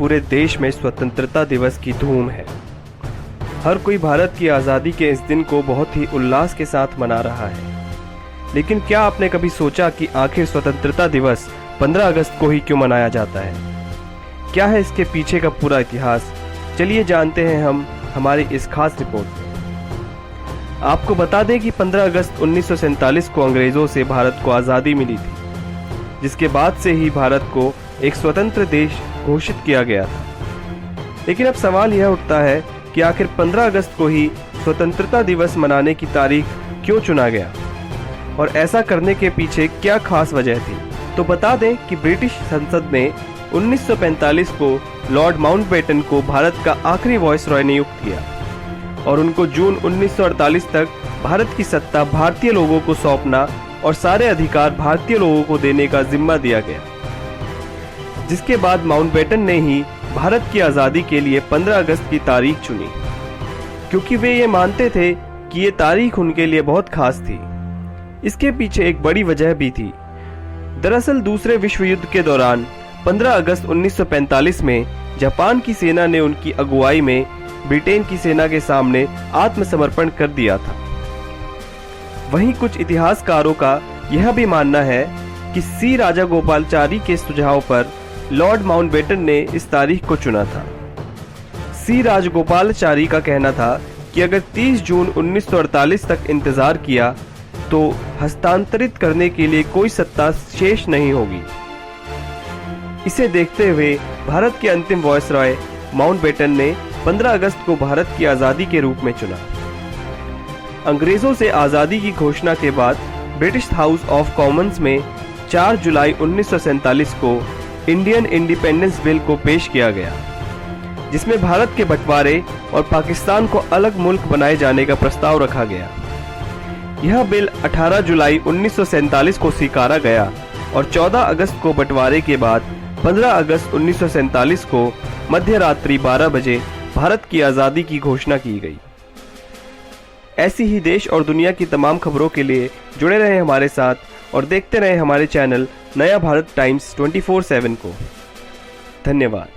पूरे देश में स्वतंत्रता दिवस की धूम है। हर कोई भारत की आज़ादी के इस दिन को बहुत ही उल्लास के साथ मना रहा है। लेकिन क्या आपने कभी सोचा कि आखिर स्वतंत्रता दिवस 15 अगस्त को ही क्यों मनाया जाता है? क्या है इसके पीछे का पूरा इतिहास? चलिए जानते हैं हम हमारी इस खास रिपोर्ट में। आपको बता दें कि 15 अगस्त 1947 को अंग्रेज़ों से भारत को आज़ादी मिली थी, जिसके बाद से ही भारत को एक स्वतंत्र देश घोषित किया गया था। लेकिन अब सवाल यह उठता है कि आखिर 15 अगस्त को ही स्वतंत्रता दिवस मनाने की तारीख क्यों चुना गया और ऐसा करने के पीछे क्या खास वजह थी। तो बता दें कि ब्रिटिश संसद ने 1945 को लॉर्ड माउंटबेटन को भारत का आखिरी वायसरॉय नियुक्त किया और उनको जून 1948 तक भारत की सत्ता भारतीय लोगों को सौंपना और सारे अधिकार भारतीय लोगों को देने का जिम्मा दिया गया। जिसके बाद माउंटबेटन ने ही भारत की आज़ादी के लिए 15 अगस्त की तारीख चुनी, क्योंकि वे ये मानते थे कि ये तारीख उनके लिए बहुत खास थी। इसके पीछे एक बड़ी वजह भी थी। दरअसल दूसरे विश्व युद्ध के दौरान 15 अगस्त 1945 में जापान की सेना ने उनकी अगुवाई में ब्रिटेन की सेना के सामने आत्मसमर्पण कर दिया था। वहीं कुछ इतिहासकारों का यह भी मानना है कि सी राजागोपालाचारी के सुझाव पर लॉर्ड माउंटबेटन ने इस तारीख को चुना था। सी राजगोपालाचारी का कहना था कि अगर 30 जून 1948 तक इंतजार किया तो हस्तांतरित करने के लिए कोई सत्ता शेष नहीं होगी। इसे देखते हुए भारत के अंतिम वायसरॉय माउंटबेटन ने 15 अगस्त को भारत की आज़ादी के रूप में चुना। अंग्रेजों से आज़ादी की घोषणा के बाद ब्रिटिश हाउस ऑफ कॉमन्स में 4 जुलाई 1947 को इंडियन इंडिपेंडेंस बिल को पेश किया गया, जिसमें भारत के बंटवारे और पाकिस्तान को अलग मुल्क बनाए जाने का प्रस्ताव रखा गया। यह बिल 18 जुलाई 1947 को स्वीकारा गया और 14 अगस्त को बंटवारे के बाद 15 अगस्त 1947 को मध्य रात्रि 12 बजे भारत की आज़ादी की घोषणा की गई। ऐसी ही देश और दुनिया की तमाम खबरों के लिए जुड़े रहें हमारे साथ और देखते रहें हमारे चैनल नया भारत टाइम्स 24/7 को। धन्यवाद।